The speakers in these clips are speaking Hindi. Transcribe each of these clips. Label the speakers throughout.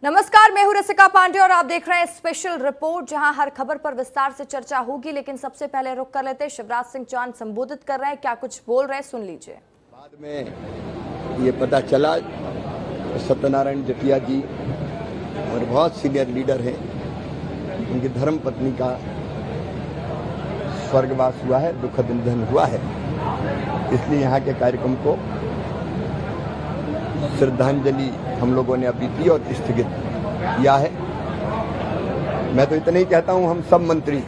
Speaker 1: नमस्कार, मैं हूं रसिका पांडे और आप देख रहे हैं स्पेशल रिपोर्ट, जहां हर खबर पर विस्तार से चर्चा होगी। लेकिन सबसे पहले रुक कर लेते हैं, शिवराज सिंह चौहान संबोधित कर रहे हैं, क्या कुछ बोल रहे हैं, सुन लीजिए।
Speaker 2: बाद में ये पता चला सत्यनारायण जटिया जी और बहुत सीनियर लीडर हैं, उनकी धर्म पत्नी का स्वर्गवास हुआ है, दुखद निधन हुआ है। इसलिए यहाँ के कार्यक्रम को श्रद्धांजलि हम लोगों ने अभी दी और स्थगित किया है। मैं तो इतना ही कहता हूं, हम सब मंत्री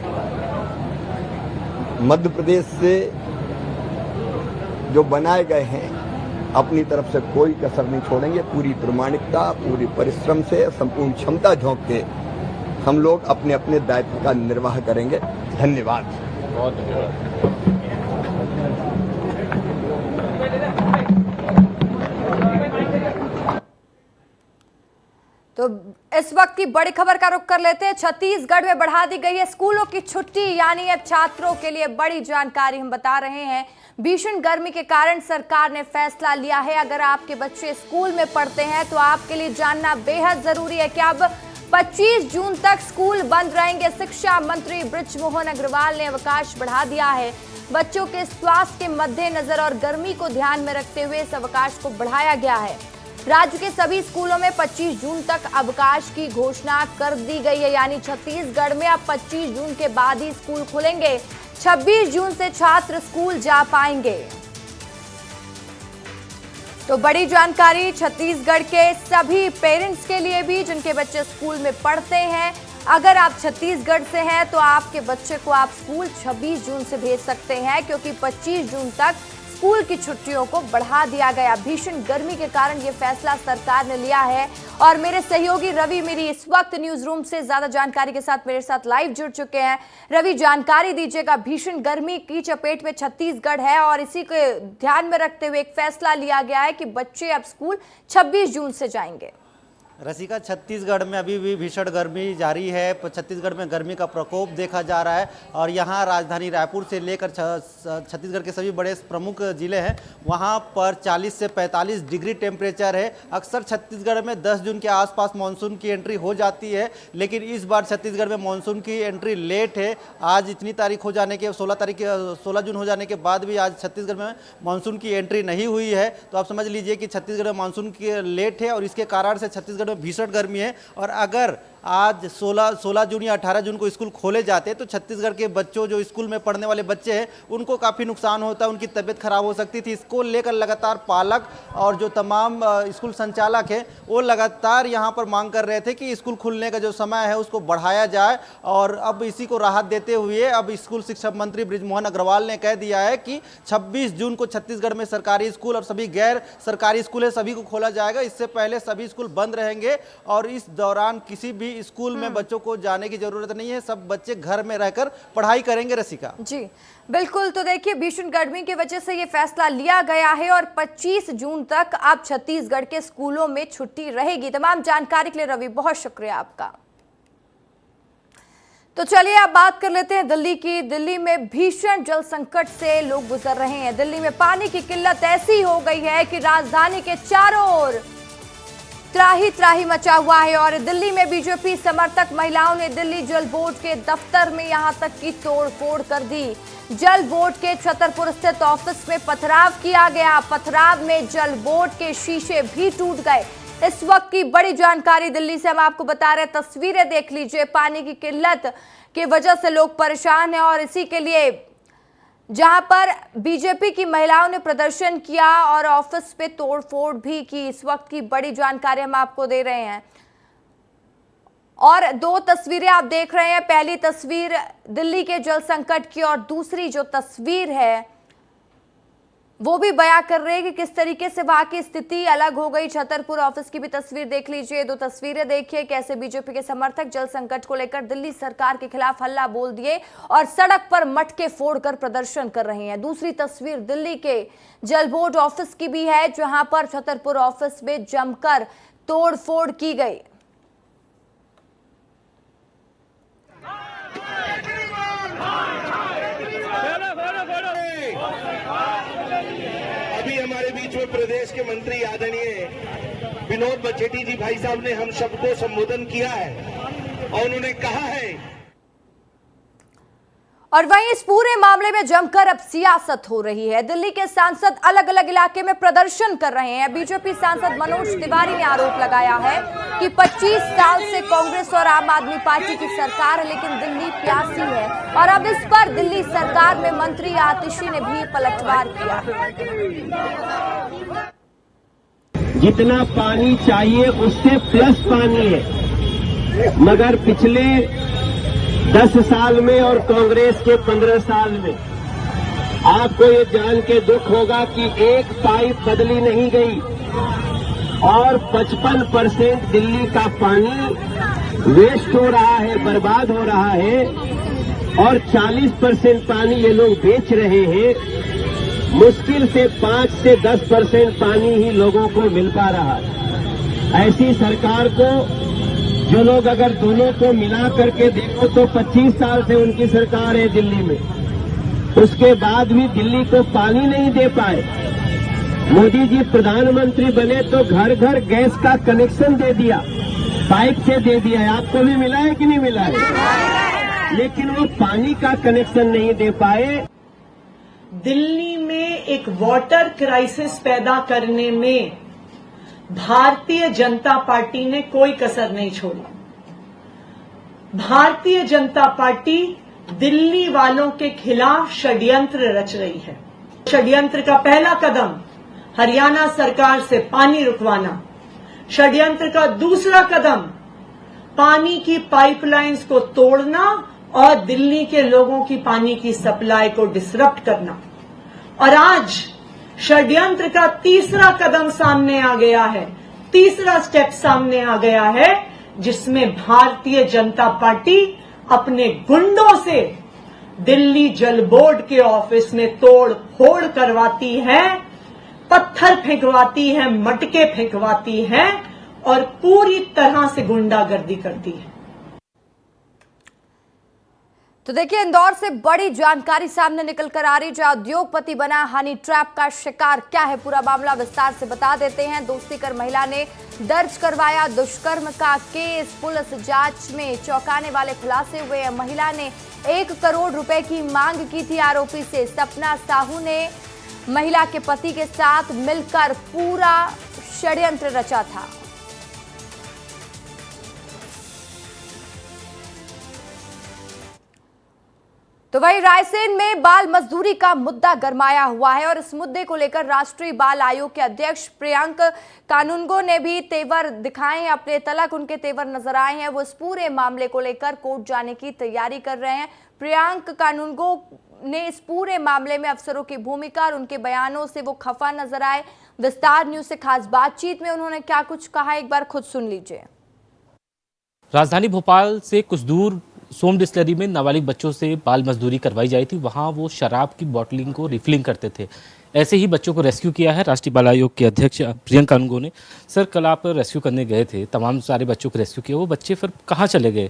Speaker 2: मध्य प्रदेश से जो बनाए गए हैं अपनी तरफ से कोई कसर नहीं छोड़ेंगे। पूरी प्रामाणिकता, पूरी परिश्रम से, संपूर्ण क्षमता झोंक के हम लोग अपने अपने दायित्व का निर्वाह करेंगे। धन्यवाद।
Speaker 3: बहुत धन्यवाद।
Speaker 1: तो इस वक्त की बड़ी खबर का रुख कर लेते हैं। छत्तीसगढ़ में बढ़ा दी गई है स्कूलों की छुट्टी, यानी अब छात्रों के लिए बड़ी जानकारी हम बता रहे हैं। भीषण गर्मी के कारण सरकार ने फैसला लिया है। अगर आपके बच्चे स्कूल में पढ़ते हैं तो आपके लिए जानना बेहद जरूरी है कि अब 25 जून तक स्कूल बंद रहेंगे। शिक्षा मंत्री बृजमोहन अग्रवाल ने अवकाश बढ़ा दिया है। बच्चों के स्वास्थ्य के मद्देनजर और गर्मी को ध्यान में रखते हुए इस अवकाश को बढ़ाया गया है। राज्य के सभी स्कूलों में 25 जून तक अवकाश की घोषणा कर दी गई है, यानी छत्तीसगढ़ में अब 25 जून के बाद ही स्कूल खुलेंगे। 26 जून से छात्र स्कूल जा पाएंगे। तो बड़ी जानकारी छत्तीसगढ़ के सभी पेरेंट्स के लिए भी जिनके बच्चे स्कूल में पढ़ते हैं। अगर आप छत्तीसगढ़ से हैं तो आपके बच्चे को आप स्कूल 26 जून से भेज सकते हैं, क्योंकि 25 जून तक स्कूल की छुट्टियों को बढ़ा दिया गया। भीषण गर्मी के कारण यह फैसला सरकार ने लिया है। और मेरे सहयोगी रवि मेरी इस वक्त न्यूज रूम से ज्यादा जानकारी के साथ मेरे साथ लाइव जुड़ चुके हैं। रवि, जानकारी दीजिएगा। भीषण गर्मी की चपेट में छत्तीसगढ़ है और इसी को ध्यान में रखते हुए एक फैसला लिया गया है कि बच्चे अब स्कूल 26 जून से जाएंगे।
Speaker 3: रसिका, छत्तीसगढ़ में अभी भी भीषण गर्मी जारी है। छत्तीसगढ़ में गर्मी का प्रकोप देखा जा रहा है और यहाँ राजधानी रायपुर से लेकर छत्तीसगढ़ के सभी बड़े प्रमुख जिले हैं, वहाँ पर 40 से 45 डिग्री टेम्परेचर है। अक्सर छत्तीसगढ़ में 10 जून के आसपास मानसून की एंट्री हो जाती है, लेकिन इस बार छत्तीसगढ़ में मानसून की एंट्री लेट है। आज इतनी तारीख हो जाने के 16 जून हो जाने के बाद भी आज छत्तीसगढ़ में मानसून की एंट्री नहीं हुई है। तो आप समझ लीजिए कि छत्तीसगढ़ में मानसून की लेट है और इसके कारण से छत्तीसगढ़ में भीषण गर्मी है। और अगर आज 16 जून या 18 जून को स्कूल खोले जाते तो छत्तीसगढ़ के बच्चों, जो स्कूल में पढ़ने वाले बच्चे हैं, उनको काफ़ी नुकसान होता है, उनकी तबीयत खराब हो सकती थी। इसको लेकर लगातार पालक और जो तमाम स्कूल संचालक हैं वो लगातार यहाँ पर मांग कर रहे थे कि स्कूल खुलने का जो समय है उसको बढ़ाया जाए। और अब इसी को राहत देते हुए अब स्कूल शिक्षा मंत्री बृजमोहन अग्रवाल ने कह दिया है कि 26 जून को छत्तीसगढ़ में सरकारी स्कूल और सभी गैर सरकारी स्कूल है सभी को खोला जाएगा। इससे पहले सभी स्कूल बंद रहेंगे और इस दौरान किसी भी स्कूल में बच्चों को जाने की जरूरत नहीं है। सब बच्चे घर में रहकर पढ़ाई करेंगे। रसिका
Speaker 1: जी बिल्कुल। तो देखिए, भीषण गर्मी की वजह से ये फैसला लिया गया है और 25 जून तक अब छत्तीसगढ़ के स्कूलों में छुट्टी रहेगी। तमाम जानकारी के लिए रवि बहुत शुक्रिया आपका। तो चलिए अब बात कर लेते हैं दिल्ली की। दिल्ली में भीषण जल संकट से लोग गुजर रहे हैं। दिल्ली में पानी की किल्लत ऐसी हो गई है कि राजधानी के चारों ओर त्राही त्राही मचा हुआ है। और दिल्ली में बीजेपी समर्थक महिलाओं ने दिल्ली जल बोर्ड के दफ्तर में यहां तक की तोड़फोड़ कर दी। जल बोर्ड के छतरपुर स्थित ऑफिस में पथराव किया गया। पथराव में जल बोर्ड के शीशे भी टूट गए। इस वक्त की बड़ी जानकारी दिल्ली से हम आपको बता रहे हैं। तस्वीरें देख लीजिए। पानी की किल्लत की वजह से लोग परेशान हैं और इसी के लिए जहां पर बीजेपी की महिलाओं ने प्रदर्शन किया और ऑफिस पे तोड़फोड़ भी की। इस वक्त की बड़ी जानकारी हम आपको दे रहे हैं और दो तस्वीरें आप देख रहे हैं। पहली तस्वीर दिल्ली के जल संकट की और दूसरी जो तस्वीर है वो भी बयां कर रहे हैं कि किस तरीके से वहां की स्थिति अलग हो गई। छतरपुर ऑफिस की भी तस्वीर देख लीजिए। दो तस्वीरें देखिए कैसे बीजेपी के समर्थक जल संकट को लेकर दिल्ली सरकार के खिलाफ हल्ला बोल दिए और सड़क पर मटके फोड़कर प्रदर्शन कर रहे हैं। दूसरी तस्वीर दिल्ली के जल बोर्ड ऑफिस की भी है, जहां पर छतरपुर ऑफिस में जमकर तोड़फोड़ की गई।
Speaker 4: अभी हमारे बीच में प्रदेश के मंत्री आदरणीय विनोद बचेटी जी भाई साहब ने हम सबको संबोधन किया है और उन्होंने कहा है।
Speaker 1: और वहीं इस पूरे मामले में जमकर अब सियासत हो रही है। दिल्ली के सांसद अलग अलग इलाके में प्रदर्शन कर रहे हैं। बीजेपी सांसद मनोज तिवारी ने आरोप लगाया है कि 25 साल से कांग्रेस और आम आदमी पार्टी की सरकार है, लेकिन दिल्ली प्यासी है। और अब इस पर दिल्ली सरकार में मंत्री आतिशी ने भी पलटवार किया।
Speaker 5: जितना पानी चाहिए उससे प्लस पानी है, मगर पिछले 10 साल में और कांग्रेस के 15 साल में आपको ये जान के दुख होगा कि एक पाइप बदली नहीं गई और 55% दिल्ली का पानी वेस्ट हो रहा है, बर्बाद हो रहा है और 40% पानी ये लोग बेच रहे हैं। मुश्किल से 5 से 10% पानी ही लोगों को मिल पा रहा है। ऐसी सरकार को जो लोग अगर दोनों को मिला करके देखो तो 25 साल से उनकी सरकार है दिल्ली में, उसके बाद भी दिल्ली को पानी नहीं दे पाए। मोदी जी प्रधानमंत्री बने तो घर घर गैस का कनेक्शन दे दिया, पाइप से दे दिया। आपको भी मिला है कि नहीं मिला है? लेकिन वो पानी का कनेक्शन नहीं दे पाए।
Speaker 6: दिल्ली में एक वाटर क्राइसिस पैदा करने में भारतीय जनता पार्टी ने कोई कसर नहीं छोड़ी। भारतीय जनता पार्टी दिल्ली वालों के खिलाफ षड्यंत्र रच रही है। षड्यंत्र का पहला कदम हरियाणा सरकार से पानी रुकवाना, षड्यंत्र का दूसरा कदम पानी की पाइपलाइंस को तोड़ना और दिल्ली के लोगों की पानी की सप्लाई को डिसरप्ट करना। और आज षड्यंत्र का तीसरा कदम सामने आ गया है, तीसरा स्टेप सामने आ गया है, जिसमें भारतीय जनता पार्टी अपने गुंडों से दिल्ली जल बोर्ड के ऑफिस में तोड़ फोड़ करवाती है, पत्थर फेंकवाती है, मटके फेंकवाती है और पूरी तरह से गुंडागर्दी करती है।
Speaker 1: तो देखिए, इंदौर से बड़ी जानकारी सामने निकल कर आ रही, जहां उद्योगपति बना हनी ट्रैप का शिकार। क्या है पूरा मामला, विस्तार से बता देते हैं। दोस्ती कर महिला ने दर्ज करवाया दुष्कर्म का केस। पुलिस जांच में चौंकाने वाले खुलासे हुए हैं। महिला ने 1 करोड़ रुपए की मांग की थी आरोपी से। सपना साहू ने महिला के पति के साथ मिलकर पूरा षड्यंत्र रचा था। तो वहीं रायसेन में बाल मजदूरी का मुद्दा गरमाया हुआ है और इस मुद्दे को लेकर राष्ट्रीय बाल आयोग के अध्यक्ष प्रियंक कानूनगो ने भी तेवर दिखाए हैं। अपने तलक उनके तेवर नजर आए हैं। वो इस पूरे मामले को लेकर कोर्ट जाने की तैयारी कर रहे हैं। प्रियंक कानूनगो ने इस पूरे मामले में अफसरों की भूमिका और उनके बयानों से वो खफा नजर आए। विस्तार न्यूज से खास बातचीत में उन्होंने क्या कुछ कहा, एक बार खुद सुन लीजिए।
Speaker 7: राजधानी भोपाल से कुछ दूर सोम डिस्टिलरी में नाबालिग बच्चों से बाल मजदूरी करवाई जाई थी। वहां वो शराब की बॉटलिंग को रिफिलिंग करते थे। ऐसे ही बच्चों को रेस्क्यू किया है राष्ट्रीय बाल आयोग के अध्यक्ष प्रियंक कानूनगो ने। सर, कल आप रेस्क्यू करने गए थे, तमाम सारे बच्चों को रेस्क्यू किया, वो बच्चे फिर कहाँ चले गए?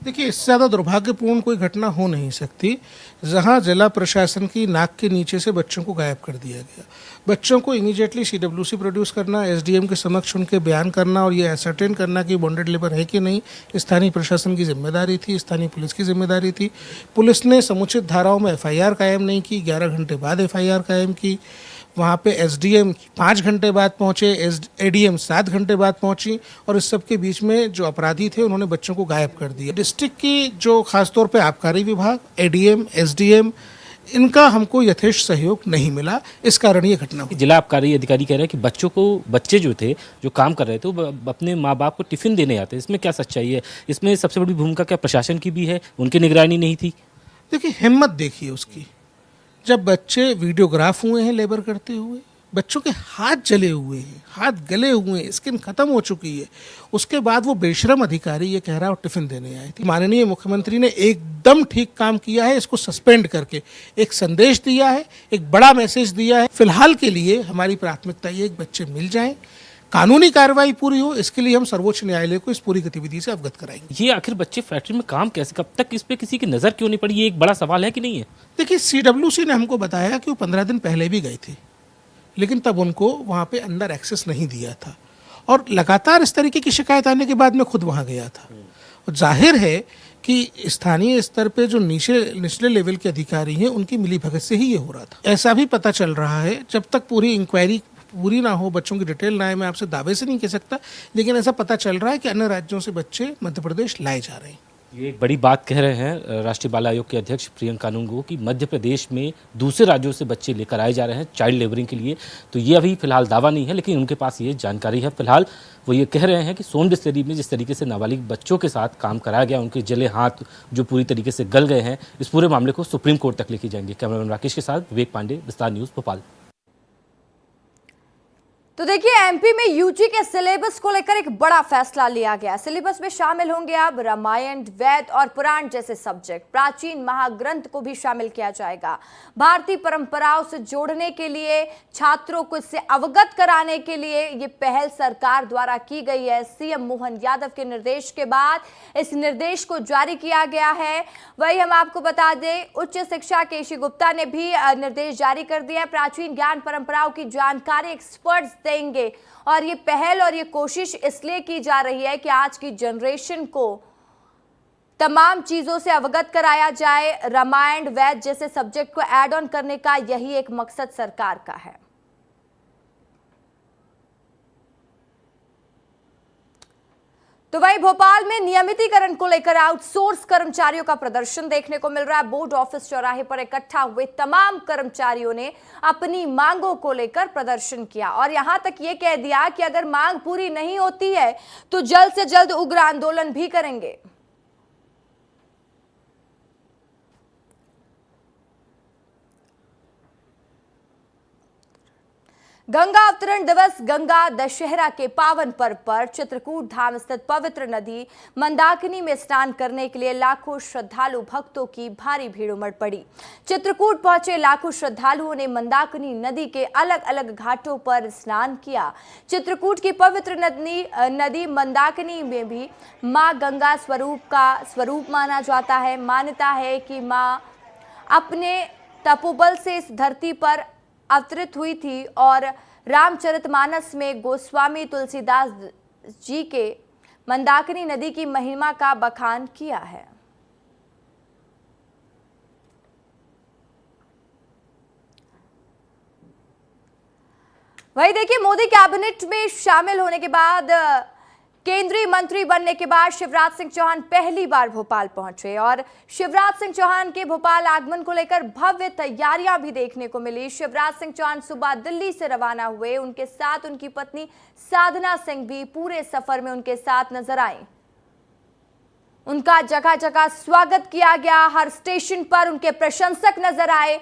Speaker 8: देखिए, इससे ज़्यादा दुर्भाग्यपूर्ण कोई घटना हो नहीं सकती, जहां जिला प्रशासन की नाक के नीचे से बच्चों को गायब कर दिया गया। बच्चों को इमीडिएटली CWC प्रोड्यूस करना, SDM के समक्ष उनके बयान करना और ये एसर्टेन करना कि बॉन्डेड लेबर है कि नहीं, स्थानीय प्रशासन की जिम्मेदारी थी, स्थानीय पुलिस की जिम्मेदारी थी। पुलिस ने समुचित धाराओं में FIR कायम नहीं की, 11 घंटे बाद FIR कायम की। वहाँ पे SDM 5 घंटे बाद पहुँचे, ADM 7 घंटे बाद पहुँची और इस सब के बीच में जो अपराधी थे उन्होंने बच्चों को गायब कर दिया। डिस्ट्रिक्ट की जो खासतौर पे आबकारी विभाग, ADM, SDM, इनका हमको यथेष्ट सहयोग नहीं मिला, इस कारण ये घटना हुई।
Speaker 7: जिला आबकारी अधिकारी कह रहे हैं कि बच्चे जो थे, जो काम कर रहे थे, वो अपने माँ बाप को टिफिन देने आते। इसमें क्या सच्चाई है? इसमें सबसे बड़ी भूमिका क्या प्रशासन की भी है? उनकी निगरानी नहीं थी?
Speaker 8: देखिए, हिम्मत देखिए उसकी। जब बच्चे वीडियोग्राफ हुए हैं लेबर करते हुए, बच्चों के हाथ जले हुए हैं, हाथ गले हुए हैं, स्किन खत्म हो चुकी है, उसके बाद वो बेशरम अधिकारी ये कह रहा है और टिफिन देने आए थे। माननीय मुख्यमंत्री ने एकदम ठीक काम किया है, इसको सस्पेंड करके एक संदेश दिया है, एक बड़ा मैसेज दिया है। फिलहाल के लिए हमारी प्राथमिकता ये एक बच्चे मिल जाएं, कानूनी कार्रवाई पूरी हो, इसके लिए हम सर्वोच्च न्यायालय को इस पूरी गतिविधि से अवगत कराएंगे।
Speaker 7: ये आखिर बच्चे फैक्ट्री में काम कैसे, कब तक इस पे किसी की नजर क्यों नहीं पड़ी? ये एक बड़ा सवाल है कि नहीं है?
Speaker 8: देखिए, CWC ने हमको बताया कि वो 15 दिन पहले भी गए थे, लेकिन तब उनको वहाँ पे अंदर एक्सेस नहीं दिया था और लगातार इस तरीके की शिकायत आने के बाद मैं खुद वहाँ गया था। और जाहिर है कि स्थानीय स्तर पे जो निचले लेवल के अधिकारी हैं उनकी मिलीभगत से ही ये हो रहा था। ऐसा भी पता चल रहा है, जब तक पूरी इंक्वायरी पूरी ना हो, बच्चों की डिटेल ना आए, मैं आपसे दावे से नहीं कह सकता, लेकिन ऐसा पता चल रहा है कि अन्य राज्यों से बच्चे मध्य प्रदेश लाए जा रहे हैं।
Speaker 7: ये एक बड़ी बात कह रहे हैं राष्ट्रीय बाल आयोग के अध्यक्ष प्रियंका कानूनगो कि मध्य प्रदेश में दूसरे राज्यों से बच्चे लेकर आए जा रहे हैं चाइल्ड लेबरिंग के लिए। तो ये अभी फिलहाल दावा नहीं है, लेकिन उनके पास ये जानकारी है। फिलहाल वो ये कह रहे हैं कि सोन डिस्टिलरी में जिस तरीके से नाबालिग बच्चों के साथ काम कराया गया, उनके जले हाथ जो पूरी तरीके से गल गए हैं, इस पूरे मामले को सुप्रीम कोर्ट तक लेके जाएंगे। कैमरामैन राकेश के साथ विवेक पांडे, विस्तार न्यूज़, भोपाल।
Speaker 1: तो देखिए, एमपी में यूजी के सिलेबस को लेकर एक बड़ा फैसला लिया गया। सिलेबस में शामिल होंगे अब रामायण, वेद और पुराण जैसे सब्जेक्ट। प्राचीन महाग्रंथ को भी शामिल किया जाएगा। भारतीय परंपराओं से जोड़ने के लिए, छात्रों को इससे अवगत कराने के लिए ये पहल सरकार द्वारा की गई है। सीएम मोहन यादव के निर्देश के बाद इस निर्देश को जारी किया गया है। वही हम आपको बता दें, उच्च शिक्षा केशी गुप्ता ने भी निर्देश जारी कर दिया है। प्राचीन ज्ञान परंपराओं की जानकारी एक्सपर्ट्स देंगे और ये पहल और ये कोशिश इसलिए की जा रही है कि आज की जनरेशन को तमाम चीजों से अवगत कराया जाए। रामायण, वेद जैसे सब्जेक्ट को ऐड ऑन करने का यही एक मकसद सरकार का है। तो वही भोपाल में नियमितीकरण को लेकर आउटसोर्स कर्मचारियों का प्रदर्शन देखने को मिल रहा है। बोर्ड ऑफिस चौराहे पर इकट्ठा हुए तमाम कर्मचारियों ने अपनी मांगों को लेकर प्रदर्शन किया और यहां तक ये कह दिया कि अगर मांग पूरी नहीं होती है तो जल्द से जल्द उग्र आंदोलन भी करेंगे। गंगा अवतरण दिवस, गंगा दशहरा के पावन पर्व पर चित्रकूट धाम स्थित पवित्र नदी मंदाकिनी में स्नान करने के लिए लाखों श्रद्धालु भक्तों की भारी भीड़ उमड़ पड़ी। चित्रकूट पहुंचे लाखों श्रद्धालुओं ने मंदाकिनी नदी के अलग अलग घाटों पर स्नान किया। चित्रकूट की पवित्र नदी मंदाकिनी में भी मां गंगा स्वरूप माना जाता है। मान्यता है कि मां अपने तपोबल से इस धरती पर अवतरित हुई थी और रामचरितमानस में गोस्वामी तुलसीदास जी के मंदाकिनी नदी की महिमा का बखान किया है। वही देखिए, मोदी कैबिनेट में शामिल होने के बाद, केंद्रीय मंत्री बनने के बाद शिवराज सिंह चौहान पहली बार भोपाल पहुंचे और शिवराज सिंह चौहान के भोपाल आगमन को लेकर भव्य तैयारियां भी देखने को मिली। शिवराज सिंह चौहान सुबह दिल्ली से रवाना हुए। उनके साथ उनकी पत्नी साधना सिंह भी पूरे सफर में उनके साथ नजर आई। उनका जगह जगह स्वागत किया गया। हर स्टेशन पर उनके प्रशंसक नजर आए।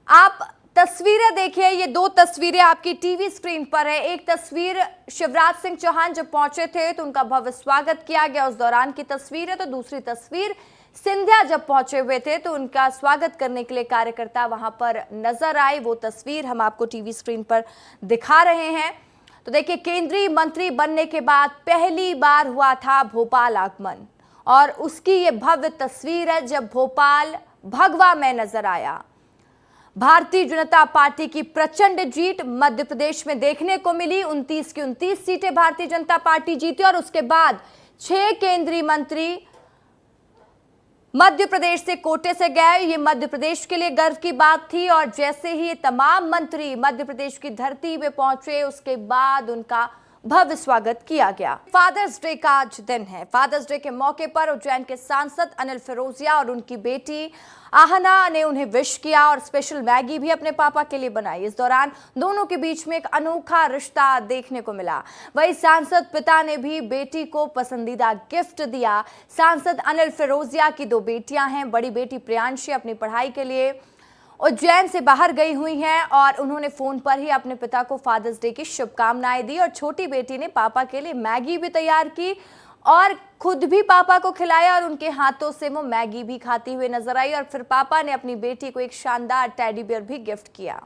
Speaker 1: आप तस्वीरें देखिए, ये दो तस्वीरें आपकी टीवी स्क्रीन पर है। एक तस्वीर शिवराज सिंह चौहान जब पहुंचे थे तो उनका भव्य स्वागत किया गया, उस दौरान की तस्वीर है। तो दूसरी तस्वीर सिंधिया जब पहुंचे हुए थे तो उनका स्वागत करने के लिए कार्यकर्ता वहां पर नजर आए। वो तस्वीर हम आपको टीवी स्क्रीन पर दिखा रहे हैं। तो देखिए, केंद्रीय मंत्री बनने के बाद पहली बार हुआ था भोपाल आगमन और उसकी ये भव्य तस्वीर है जब भोपाल भगवा में नजर आया। भारतीय जनता पार्टी की प्रचंड जीत मध्य प्रदेश में देखने को मिली। 29 की 29 सीटें भारतीय जनता पार्टी जीती और उसके बाद 6 केंद्रीय मंत्री मध्य प्रदेश से कोटे से गए। ये मध्य प्रदेश के लिए गर्व की बात थी और जैसे ही तमाम मंत्री मध्य प्रदेश की धरती पे पहुंचे उसके बाद उनका भव्य स्वागत किया गया। फादर्स डे का आज दिन है। फादर्स डे के मौके पर उज्जैन के सांसद अनिल फिरोजिया और उनकी बेटी आहना ने उन्हें विश किया और स्पेशल मैगी भी अपने पापा के लिए बनाई। इस दौरान दोनों के बीच में एक अनोखा रिश्ता देखने को मिला। वहीं सांसद पिता ने भी बेटी को पसंदीदा गिफ्ट दिया। सांसद अनिल फिरोजिया की 2 बेटियां हैं। बड़ी बेटी प्रियांशी अपनी पढ़ाई के लिए उज्जैन से बाहर गई हुई हैं और उन्होंने फोन पर ही अपने पिता को फादर्स डे की शुभकामनाएं दी और छोटी बेटी ने पापा के लिए मैगी भी तैयार की और खुद भी पापा को खिलाया और उनके हाथों से वो मैगी भी खाती हुई नजर आई और फिर पापा ने अपनी बेटी को एक शानदार टेडी बियर भी गिफ्ट किया।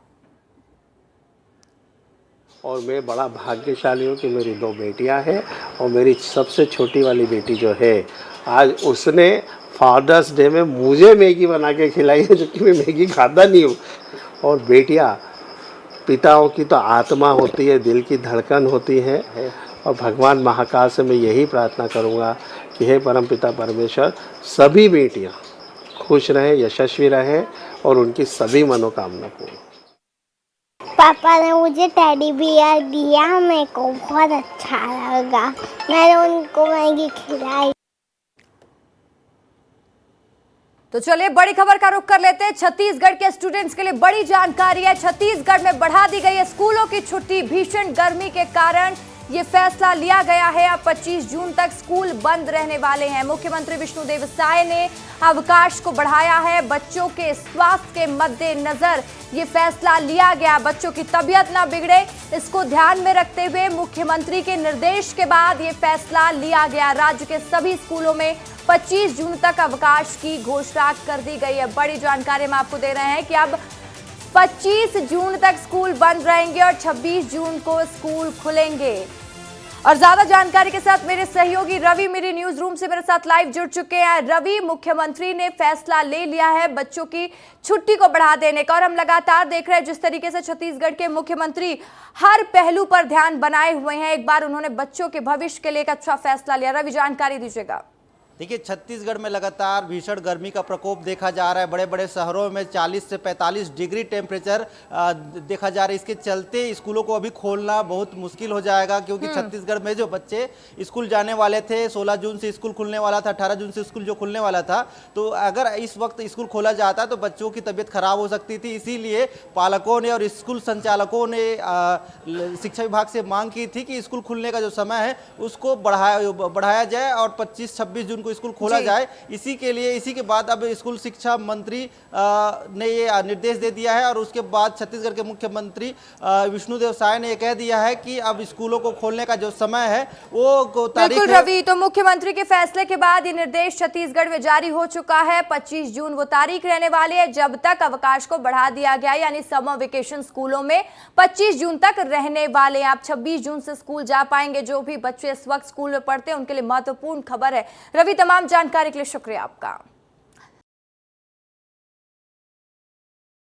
Speaker 5: और मैं बड़ा भाग्यशाली हूँ कि मेरी 2 बेटियाँ हैं और मेरी सबसे छोटी वाली बेटी जो है आज उसने फादर्स डे में मुझे मैगी बना के खिलाई है, जो कि मैं मैगी खाता नहीं हूँ। और बेटियाँ
Speaker 9: पिताओं की तो आत्मा होती है, दिल की धड़कन होती है। और भगवान महाकाल से मैं यही प्रार्थना करूँगा कि हे परमपिता परमेश्वर, सभी बेटियाँ खुश रहें, यशस्वी रहें और उनकी सभी मनोकामना पूर्ण।
Speaker 10: पापा ने मुझे टेडी बियर दिया, मेरे को बहुत अच्छा लगा। मैंने उनको मैगी खिलाई।
Speaker 1: तो चलिए बड़ी खबर का रुख कर लेते हैं। छत्तीसगढ़ के स्टूडेंट्स के लिए बड़ी जानकारी है। छत्तीसगढ़ में बढ़ा दी गई है स्कूलों की छुट्टी। भीषण गर्मी के कारण ये फैसला लिया गया है। अब 25 जून तक स्कूल बंद रहने वाले हैं। मुख्यमंत्री विष्णुदेव साय ने अवकाश को बढ़ाया है। बच्चों के स्वास्थ्य के मद्देनजर ये फैसला लिया गया। बच्चों की तबीयत ना बिगड़े, इसको ध्यान में रखते हुए मुख्यमंत्री के निर्देश के बाद ये फैसला लिया गया। राज्य के सभी स्कूलों में 25 जून तक अवकाश की घोषणा कर दी गई है। बड़ी जानकारी हम आपको दे रहे हैं कि अब 25 जून तक स्कूल बंद रहेंगे और 26 जून को स्कूल खुलेंगे। और ज्यादा जानकारी के साथ मेरे सहयोगी रवि मेरी न्यूज रूम से मेरे साथ लाइव जुड़ चुके हैं। रवि, मुख्यमंत्री ने फैसला ले लिया है बच्चों की छुट्टी को बढ़ा देने का और हम लगातार देख रहे हैं जिस तरीके से छत्तीसगढ़ के मुख्यमंत्री हर पहलू पर ध्यान बनाए हुए हैं। एक बार उन्होंने बच्चों के भविष्य के लिए एक अच्छा फैसला लिया। रवि, जानकारी दीजिएगा।
Speaker 3: देखिए, छत्तीसगढ़ में लगातार भीषण गर्मी का प्रकोप देखा जा रहा है। बड़े बड़े शहरों में 40 से 45 डिग्री टेम्परेचर देखा जा रहा है। इसके चलते स्कूलों को अभी खोलना बहुत मुश्किल हो जाएगा, क्योंकि छत्तीसगढ़ में जो बच्चे स्कूल जाने वाले थे, 16 जून से स्कूल खुलने वाला था, 18 जून से स्कूल जो खुलने वाला था, तो अगर इस वक्त स्कूल खोला जाता तो बच्चों की तबीयत खराब हो सकती थी। इसीलिए पालकों ने और स्कूल संचालकों ने शिक्षा विभाग से मांग की थी कि स्कूल खुलने का जो समय है उसको बढ़ाया जाए और 25-26 जून को स्कूल खोला जाए। इसी के बाद अब स्कूल शिक्षा मंत्री ने ये निर्देश दे दिया है और उसके बाद छत्तीसगढ़ के मुख्यमंत्री विष्णुदेव साय ने ये कह दिया है कि अब स्कूलों को खोलने का जो समय है वो तारीख
Speaker 1: बिल्कुल रवि, तो मुख्यमंत्री के फैसले के बाद ये निर्देश छत्तीसगढ़ में जारी हो चुका है। 25 जून वो तारीख रहने वाली है जब तक अवकाश को बढ़ा दिया गया, यानी समर वेकेशन स्कूलों में 25 जून तक रहने वाले हैं। आप 26 जून से स्कूल जा पाएंगे। जो भी बच्चे इस वक्त स्कूल में पढ़ते हैं उनके लिए महत्वपूर्ण खबर है। रवि, तमाम जानकारी के लिए शुक्रिया आपका।